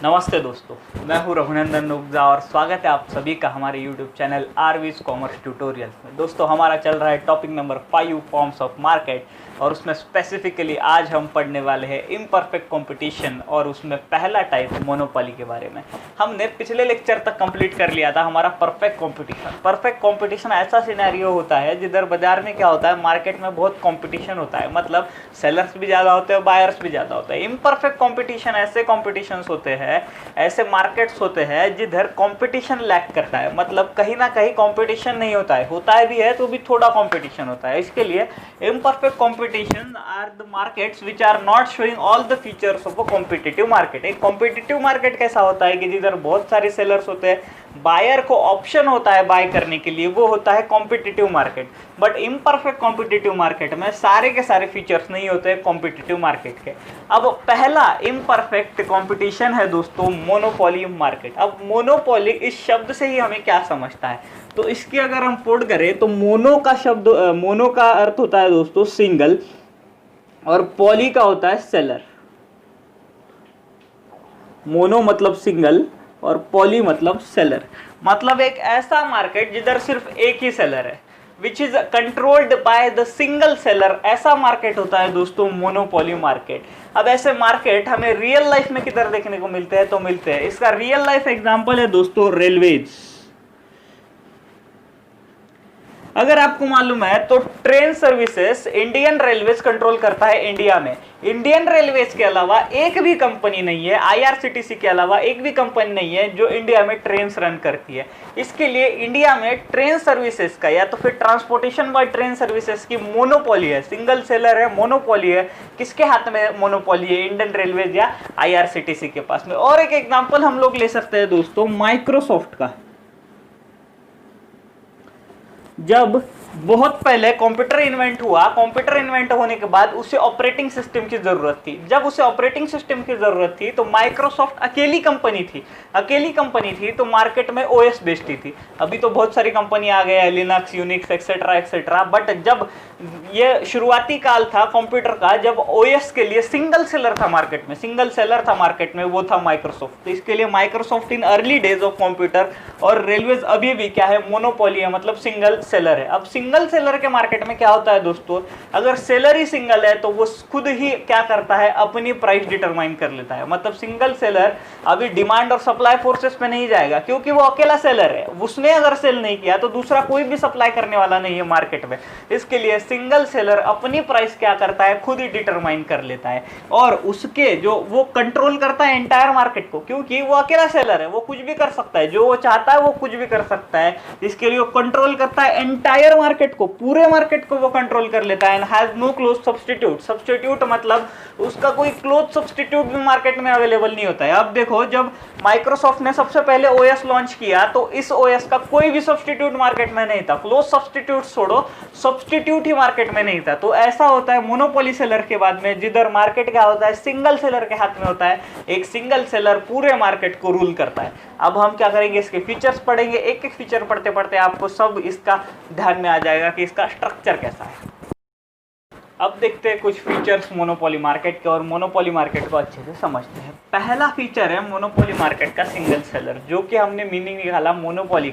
नमस्ते दोस्तों, मैं हूं रघुनंदन नुगजा और स्वागत है आप सभी का हमारे YouTube चैनल आरवीज कॉमर्स ट्यूटोरियल्स में। दोस्तों, हमारा चल रहा है topic number 5 forms of market और उसमें स्पेसिफिकली आज हम पढ़ने वाले हैं इम्परफेक्ट कंपटीशन और उसमें पहला टाइप मोनोपोली के बारे में। हमने पिछले लेक्चर तक कंप्लीट कर लिया था हमारा परफेक्ट कंपटीशन। परफेक्ट कंपटीशन ऐसा सिनेरियो होता है जिधर बाजार में क्या होता है, मार्केट में बहुत कंपटीशन होता है, मतलब सेलर्स भी ज़्यादा होते हैं, बायर्स भी ज़्यादा होते हैं। इम्परफेक्ट कंपटीशन ऐसे कॉम्पिटिशन्स होते हैं, ऐसे मार्केट्स होते हैं जिधर कंपटीशन लैक करता है, मतलब कहीं ना कहीं कंपटीशन नहीं होता है भी है तो भी थोड़ा कंपटीशन होता है। इसके लिए imperfect competition are the markets which are not showing all the features of a competitive market. एक कॉम्पिटिटिव मार्केट कैसा होता है कि जिधर बहुत सारे सेलर्स होते हैं, बायर को ऑप्शन होता है बाय करने के लिए, वो होता है competitive market. But imperfect competitive market में सारे के सारे फीचर्स नहीं होते कॉम्पिटिटिव मार्केट के। अब पहला इम्परफेक्ट कंपटीशन है दोस्तों मोनोपोली मार्केट। अब मोनोपोली इस शब्द से ही हमें क्या समझता है, तो इसकी अगर हम कोड करें तो मोनो का अर्थ होता है दोस्तों सिंगल और पॉली का होता है सेलर। मोनो मतलब सिंगल और पॉली मतलब सेलर, मतलब एक ऐसा मार्केट जिधर सिर्फ एक ही सेलर है, which is controlled by the single seller. ऐसा मार्केट होता है दोस्तों मोनोपोली मार्केट। अब ऐसे मार्केट हमें रियल लाइफ में किधर देखने को मिलते हैं, तो मिलते हैं, इसका रियल लाइफ एग्जांपल है दोस्तों रेलवेज। अगर आपको मालूम है तो train services Indian railways control करता है इंडिया में। इंडियन रेलवेज के अलावा एक भी कंपनी नहीं है, आईआरसीटीसी के अलावा एक भी कंपनी नहीं है जो इंडिया में ट्रेन रन करती है। इसके लिए इंडिया में ट्रेन सर्विसेज का या तो फिर ट्रांसपोर्टेशन बाय ट्रेन सर्विसेज की मोनोपोली है, सिंगल सेलर है, मोनोपोली है। किसके हाथ में मोनोपोली है? इंडियन रेलवेज या आईआरसीटीसी के पास में। और एक एग्जाम्पल हम लोग ले सकते हैं दोस्तों माइक्रोसॉफ्ट का। जब बहुत पहले कंप्यूटर इन्वेंट हुआ, कंप्यूटर इन्वेंट होने के बाद उसे ऑपरेटिंग सिस्टम की जरूरत थी। जब उसे ऑपरेटिंग सिस्टम की जरूरत थी तो माइक्रोसॉफ्ट अकेली कंपनी थी तो मार्केट में ओएस बेचती थी। अभी तो बहुत सारी कंपनी आ गए हैं, Linux, Unix etcetera etcetera. But जब ये शुरुआती काल था कंप्यूटर का, जब ओएस के लिए सिंगल सेलर था मार्केट में, वो था माइक्रोसॉफ्ट। तो इसके लिए Microsoft in early days of computer और रेलवेज अभी भी क्या है, मोनोपोली है, मतलब सिंगल सेलर है। अब सिंगल सेलर के मार्केट में क्या होता है दोस्तों, अगर सेलर ही सिंगल है तो वो खुद ही क्या करता है, अपनी प्राइस डिटरमाइन कर लेता है। मतलब सिंगल सेलर अभी डिमांड और सप्लाई फोर्सेस पे नहीं जाएगा, क्योंकि वो अकेला सेलर है। उसने अगर सेल नहीं किया तो दूसरा कोई भी सप्लाई करने वाला नहीं है मार्केट में। इसके लिए सिंगल सेलर अपनी प्राइस क्या करता है, खुद ही डिटरमाइन कर लेता है और उसके जो वो कंट्रोल करता है एंटायर मार्केट को, क्योंकि वो अकेला सेलर है, वो कुछ भी कर सकता है, जो वो चाहता है वो कुछ भी कर सकता है। इसके लिए वो कंट्रोल करता है एंटायर मार्केट को, पूरे मार्केट को वो कंट्रोल कर लेता है। And has no close substitute मतलब उसका कोई क्लोज सब्स्टिट्यूट भी मार्केट में अवेलेबल नहीं होता है। अब देखो, जब माइक्रोसॉफ्ट ने सबसे पहले ओएस लॉन्च किया तो इस ओएस का कोई भी सब्स्टिट्यूट मार्केट में नहीं था। क्लोज सब्स्टिट्यूट छोड़ो, सब्स्टिट्यूट ही मार्केट में नहीं था। तो ऐसा होता है मोनोपोली सेलर के बाद में, जिधर मार्केट क्या होता है, सिंगल सेलर के हाथ में होता है। एक सिंगल सेलर पूरे मार्केट को रूल करता है। अब हम क्या करेंगे, इसके फीचर्स पढ़ेंगे। एक एक फीचर पढ़ते पढ़ते आपको सब इसका ध्यान में आ जाएगा कि इसका स्ट्रक्चर कैसा है। अब देखते हैं कुछ फीचर्स मोनोपोली मार्केट के और मोनोपोली मार्केट को अच्छे से समझते हैं। पहला फीचर है मोनोपोली मार्केट का सिंगल सेलर, जो कि हमने मीनिंग निकाला मोनोपोली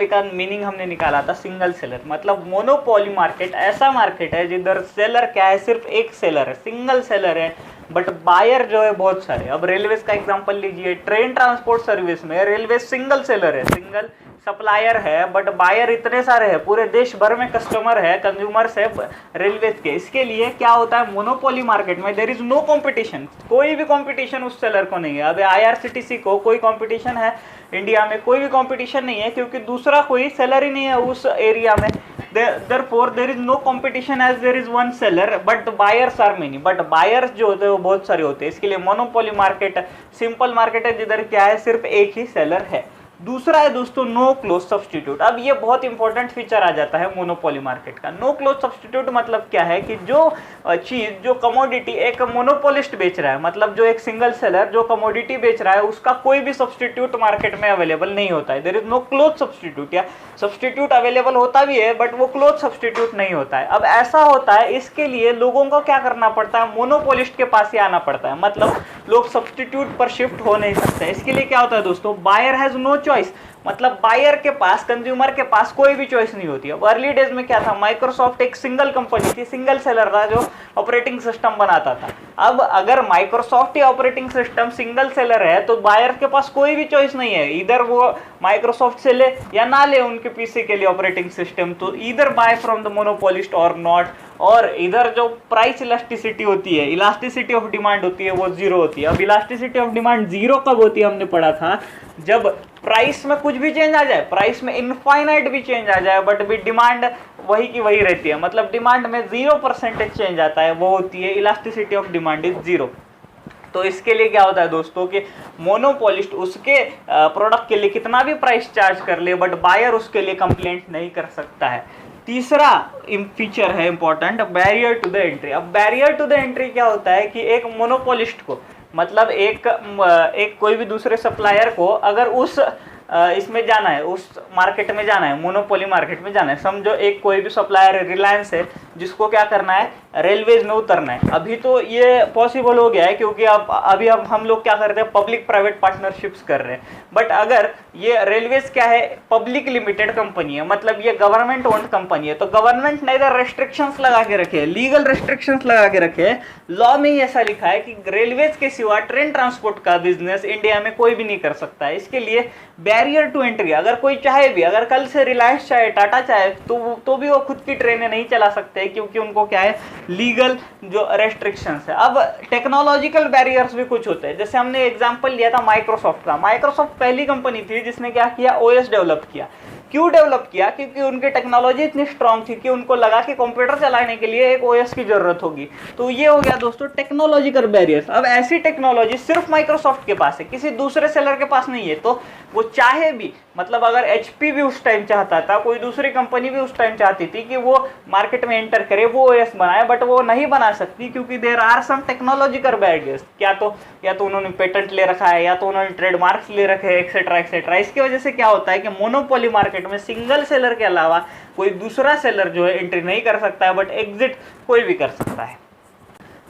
का मीनिंग हमने निकाला था सिंगल सेलर। मतलब मोनोपोली मार्केट ऐसा मार्केट है जिधर सेलर क्या है, सिर्फ एक सेलर है, सिंगल सेलर है, बट बायर जो है बहुत सारे। अब रेलवेज का एग्जांपल लीजिए, ट्रेन ट्रांसपोर्ट सर्विस में रेलवे सिंगल सेलर है, सिंगल सप्लायर है, बट बायर इतने सारे हैं, पूरे देश भर में कस्टमर है, कंज्यूमर्स है रेलवेज के। इसके लिए क्या होता है, मोनोपोली मार्केट में देयर इज नो कंपटीशन, कोई भी कंपटीशन उस सेलर को नहीं है। अब आईआरसीटीसी को कोई कंपटीशन है इंडिया में, कोई भी कंपटीशन नहीं है, क्योंकि दूसरा कोई सेलर ही नहीं है उस एरिया में। therefore there is no competition as there is one seller but buyers are many, but buyers जो होते हैं वो बहुत सारे होते हैं। इसके लिए मोनोपोली मार्केट सिंपल मार्केट है जिधर क्या है, सिर्फ एक ही सेलर है। दूसरा है दोस्तों नो क्लोज सब्स्टिट्यूट। अब ये बहुत इंपॉर्टेंट फीचर आ जाता है मोनोपोली मार्केट का। नो क्लोज सब्स्टिट्यूट मतलब क्या है कि जो चीज, जो कमोडिटी एक मोनोपोलिस्ट बेच रहा है, मतलब जो एक सिंगल सेलर जो कमोडिटी बेच रहा है, उसका कोई भी सब्स्टिट्यूट मार्केट में अवेलेबल नहीं होता है। There is no close substitute, या सब्स्टिट्यूट अवेलेबल होता भी है बट वो क्लोज सब्स्टिट्यूट नहीं होता है। अब ऐसा होता है, इसके लिए लोगों को क्या करना पड़ता है, मोनोपोलिस्ट के पास ही आना पड़ता है, मतलब लोग सब्स्टिट्यूट पर शिफ्ट हो नहीं सकते। इसके लिए क्या होता है दोस्तों, बायर हैज नो चॉइस, मतलब बायर के पास, कंज्यूमर के पास कोई भी चॉइस नहीं होती। अब अर्ली डेज में क्या था, माइक्रोसॉफ्ट एक सिंगल कंपनी थी, सिंगल सेलर था जो ऑपरेटिंग सिस्टम बनाता था। अब अगर माइक्रोसॉफ्ट ही ऑपरेटिंग सिस्टम सिंगल सेलर है तो बायर के पास कोई भी चॉइस नहीं है, इधर वो माइक्रोसॉफ्ट से ले या ना ले उनके पीसी के लिए ऑपरेटिंग सिस्टम, तो इधर बाय फ्रॉम द मोनोपोलिस्ट और नॉट। और इधर जो प्राइस इलास्टिसिटी होती है, इलास्टिसिटी ऑफ डिमांड होती है, वो जीरो होती है। अब इलास्टिसिटी ऑफ डिमांड जीरो कब होती है, हमने पढ़ा था, जब प्राइस में कुछ भी चेंज आ जाए, प्राइस में इनफाइनाइट भी चेंज आ जाए बट भी डिमांड वही की वही रहती है, मतलब डिमांड में 0% चेंज आता है, वो होती है elasticity of demand is zero. तो इसके लिए क्या होता है दोस्तों कि मोनोपोलिस्ट उसके प्रोडक्ट के लिए कितना भी प्राइस चार्ज कर ले बट बायर उसके लिए कंप्लेंट नहीं कर सकता है। तीसरा फीचर है important, barrier to the entry. अब बैरियर टू द एंट्री क्या होता है कि एक मोनोपोलिस्ट को, मतलब एक कोई भी दूसरे सप्लायर को अगर उस इसमें जाना है, उस मार्केट में जाना है, मोनोपोली मार्केट में जाना है, समझो एक कोई भी सप्लायर है, रिलायंस है, जिसको क्या करना है, रेलवेज में उतरना है। अभी तो ये पॉसिबल हो गया है क्योंकि अब हम लोग क्या करते हैं, पब्लिक प्राइवेट पार्टनरशिप्स कर रहे हैं। बट अगर ये रेलवेज क्या है, पब्लिक लिमिटेड कंपनी है, मतलब ये गवर्नमेंट ओन्ड कंपनी है, तो गवर्नमेंट ने इधर रेस्ट्रिक्शंस लगा के रखे हैं, लीगल रेस्ट्रिक्शंस लगा के रखे हैं। लॉ में ही ऐसा लिखा है कि रेलवेज के सिवा ट्रेन ट्रांसपोर्ट का बिजनेस इंडिया में कोई भी नहीं कर सकता है। इसके लिए बैरियर टू एंट्री, अगर कोई चाहे भी, अगर कल से रिलायंस चाहे, टाटा चाहे, तो भी वो खुद की ट्रेनें नहीं चला सकते क्योंकि उनको क्या है, लीगल जो रेस्ट्रिक्शंस है। अब टेक्नोलॉजिकल बैरियर्स भी कुछ होते हैं, जैसे हमने एग्जांपल लिया था माइक्रोसॉफ्ट का। माइक्रोसॉफ्ट पहली कंपनी थी जिसने क्या किया, ओएस डेवलप किया। क्यों डेवलप किया, क्योंकि उनकी टेक्नोलॉजी इतनी स्ट्रांग थी कि उनको लगा कि कंप्यूटर चलाने के लिए एक ओएस की जरूरत होगी। तो ये हो गया दोस्तों टेक्नोलॉजिकल बैरियर्स। अब ऐसी टेक्नोलॉजी सिर्फ माइक्रोसॉफ्ट के पास है, किसी दूसरे सेलर के पास नहीं है। तो वो चाहे भी, मतलब अगर एचपी भी उस टाइम चाहता था, कोई दूसरी कंपनी भी उस टाइम चाहती थी कि वो मार्केट में एंटर करे, वो ओएस बनाए, बट वो नहीं बना सकती क्योंकि there are some technological barriers. या तो उन्होंने पेटेंट ले रखा है, या तो उन्होंने ट्रेडमार्क्स ले रखे हैं, एक्सेट्रा एक्सेट्रा। इसकी वजह से क्या होता है कि मोनोपोली मार्केट में सिंगल सेलर के अलावा कोई दूसरा सेलर जो है एंट्री नहीं कर सकता है, बट एग्जिट कोई भी कर सकता है।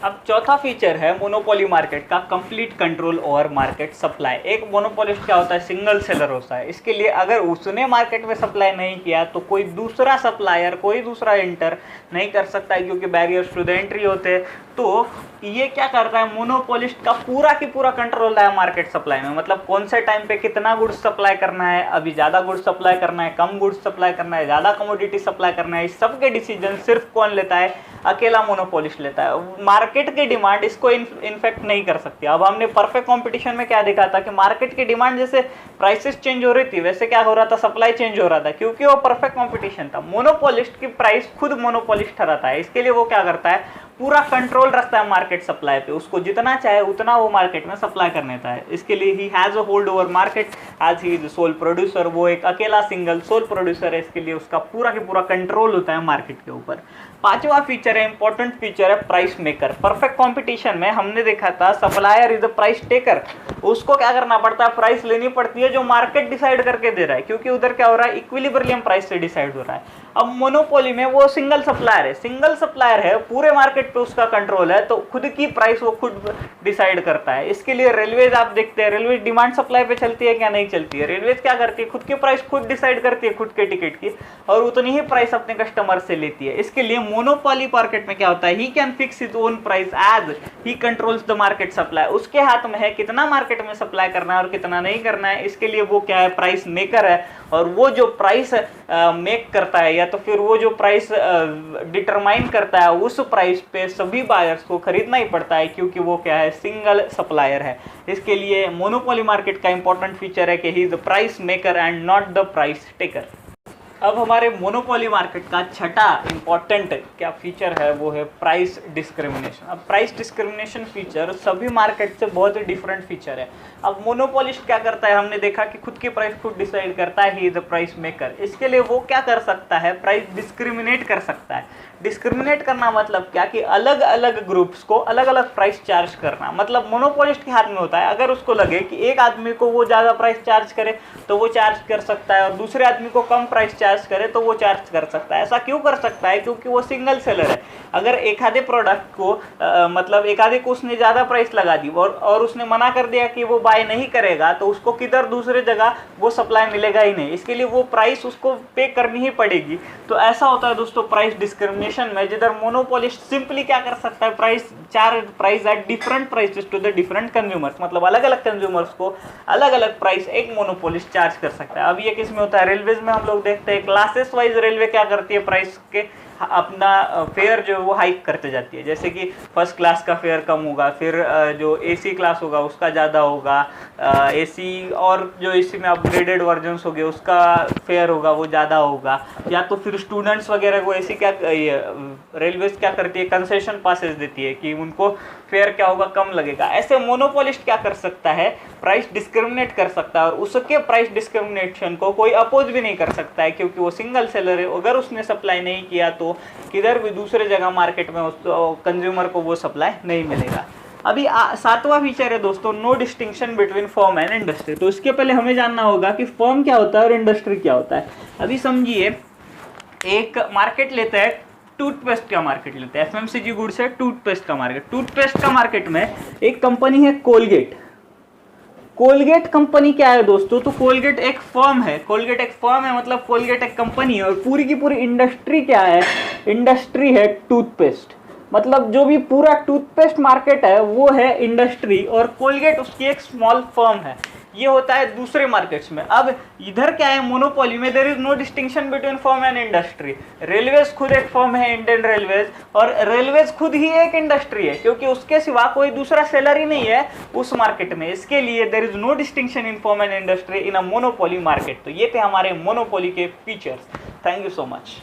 अब चौथा फीचर है मोनोपोली मार्केट का, complete control over market supply. एक मोनोपोलिस्ट क्या होता है, सिंगल सेलर होता है। इसके लिए अगर उसने मार्केट में सप्लाई नहीं किया तो कोई दूसरा सप्लायर, कोई दूसरा एंटर नहीं कर सकता है क्योंकि बैरियर्स टू द एंट्री होते हैं। तो ये क्या करता है, मोनोपोलिस्ट का पूरा की पूरा कंट्रोल है मार्केट सप्लाई में, मतलब कौन से टाइम पे कितना गुड्स सप्लाई करना है, अभी ज़्यादा गुड्स सप्लाई करना है, कम गुड्स सप्लाई करना है, ज़्यादा कमोडिटी सप्लाई करना है, इस सब के डिसीजन सिर्फ कौन लेता है, अकेला मोनोपोलिस्ट लेता है। मार्केट की डिमांड इसको इन्फेक्ट नहीं कर सकती। अब हमने परफेक्ट कंपटीशन में क्या देखा था कि मार्केट की डिमांड जैसे प्राइसेस चेंज हो रही थी, वैसे क्या हो रहा था, सप्लाई चेंज हो रहा था, क्योंकि वो परफेक्ट कंपटीशन था। मोनोपोलिस्ट की प्राइस खुद मोनोपोलिस्ट ठहराता है। इसके लिए वो क्या करता है, पूरा कंट्रोल रखता है मार्केट सप्लाई पे, उसको जितना चाहे उतना वो मार्केट में सप्लाई कर लेता है। इसके लिए he has a hold over market as he is sole producer. वो एक अकेला सिंगल सोल प्रोड्यूसर है, इसके लिए उसका पूरा की पूरा कंट्रोल होता है मार्केट के ऊपर। पांचवा फीचर है, इंपॉर्टेंट फीचर है, प्राइस मेकर। परफेक्ट कंपटीशन में हमने देखा था supplier is the price taker, उसको क्या करना पड़ता है, प्राइस लेनी पड़ती है जो मार्केट डिसाइड करके दे रहा है, क्योंकि उधर क्या हो रहा है, इक्विलिब्रियम प्राइस से डिसाइड हो रहा है। अब मोनोपोली में वो सिंगल सप्लायर है, पूरे मार्केट पे उसका कंट्रोल है, तो खुद की प्राइस वो खुद डिसाइड करता है। इसके लिए रेलवेज आप देखते हैं, रेलवेज डिमांड सप्लाई पे चलती है क्या, नहीं चलती है। रेलवेज क्या करती है, खुद की प्राइस खुद डिसाइड करती है, खुद के टिकट की, और उतनी ही प्राइस अपने कस्टमर से लेती है। इसके लिए मोनोपोली मार्केट में क्या होता है, he can fix his own price as he controls the market supply. उसके हाथ में है कितना मार्केट में सप्लाई करना है और कितना नहीं करना है। इसके लिए वो क्या है, प्राइस मेकर है, और वो जो प्राइस मेक करता है, या तो फिर वो जो प्राइस डिटरमाइन करता है, उस प्राइस पे सभी बायर्स को खरीदना ही पड़ता है, क्योंकि वो क्या है, सिंगल सप्लायर है। इसके लिए मोनोपोली मार्केट का इंपॉर्टेंट फीचर है कि he is the price maker and not the price taker. अब हमारे मोनोपोली मार्केट का छठा इंपॉर्टेंट क्या फीचर है वो है प्राइस डिस्क्रिमिनेशन। अब प्राइस डिस्क्रिमिनेशन फीचर सभी मार्केट से बहुत ही डिफरेंट फीचर है। अब मोनोपोलिस्ट क्या करता है, हमने देखा कि खुद की प्राइस खुद डिसाइड करता है, he is a price maker. इसके लिए वो क्या कर सकता है, प्राइस डिस्क्रिमिनेट कर सकता है। डिस्क्रिमिनेट करना मतलब क्या कि अलग अलग ग्रुप्स को अलग अलग प्राइस चार्ज करना। मतलब मोनोपोलिस्ट के हाथ में होता है, अगर उसको लगे कि एक आदमी को वो ज़्यादा प्राइस चार्ज करे तो वो चार्ज कर सकता है, और दूसरे आदमी को कम प्राइस चार्ज करे तो वो चार्ज कर सकता है। ऐसा क्यों कर सकता है, क्योंकि वो सिंगल सेलर है। अगर एक आधे प्रोडक्ट को मतलब एक आधे को उसने ज़्यादा प्राइस लगा दी और उसने मना कर दिया कि वो बाय नहीं करेगा, तो उसको किधर दूसरे जगह वो सप्लाई मिलेगा ही नहीं। इसके लिए वो प्राइस उसको पे करनी ही पड़ेगी। तो ऐसा होता है दोस्तों प्राइस डिस्क्रिमिनेशन में, जिधर मोनोपोलिस्ट सिंपली क्या कर सकता है, price at different prices to the different consumers. मतलब अलग अलग कंज्यूमर्स को अलग अलग प्राइस एक मोनोपोलिस्ट चार्ज कर सकता है। अब ये किस में होता है, रेलवेज में हम लोग देखते हैं क्लासेस वाइज रेलवे क्या करती है, प्राइस के अपना फेयर जो है वो हाइक करते जाती है। जैसे कि फर्स्ट क्लास का फेयर कम होगा, फिर जो एसी क्लास होगा उसका ज़्यादा होगा, एसी और जो एसी में अपग्रेडेड वर्जन्स हो गए उसका फेयर होगा वो ज़्यादा होगा। या तो फिर स्टूडेंट्स वगैरह को एसी क्या रेलवेज क्या करती है, कंसेशन पासेस देती है कि उनको फेयर क्या होगा, कम लगेगा। ऐसे मोनोपोलिस्ट क्या कर सकता है, प्राइस डिस्क्रिमिनेट कर सकता है, और उसके प्राइस डिस्क्रिमिनेशन को कोई अपोज भी नहीं कर सकता है, क्योंकि वो सिंगल सेलर है। अगर उसने सप्लाई नहीं किया तो किधर भी दूसरे जगह मार्केट में उस कंज्यूमर को वो सप्लाई नहीं मिलेगा। अभी सातवां फीचर है दोस्तों, no distinction between firm and industry. तो इसके पहले हमें जानना होगा कि फर्म क्या होता है और इंडस्ट्री क्या होता है। अभी समझिए एक मार्केट लेता है, टूथपेस्ट का मार्केट लेते हैं, एफएमसीजी गुड्स है, टूथपेस्ट का मार्केट। टूथपेस्ट का मार्केट में एक कंपनी है कोलगेट। कोलगेट कंपनी क्या है दोस्तों, तो कोलगेट एक फर्म है। कोलगेट एक फर्म है मतलब कोलगेट एक कंपनी है, और पूरी की पूरी इंडस्ट्री क्या है, इंडस्ट्री है टूथपेस्ट। मतलब जो भी पूरा टूथपेस्ट मार्केट है वो है इंडस्ट्री, और कोलगेट उसकी एक स्मॉल फर्म है। ये होता है दूसरे मार्केट्स में। अब इधर क्या है, मोनोपोली में there is no distinction between firm and industry. Railways खुद एक फर्म है, इंडियन रेलवेज, और रेलवेज खुद ही एक इंडस्ट्री है, क्योंकि उसके सिवा कोई दूसरा सेलर ही नहीं है उस मार्केट में। इसके लिए there is no distinction in firm and industry in a monopoly market. तो ये थे हमारे मोनोपोली के features. Thank you so much.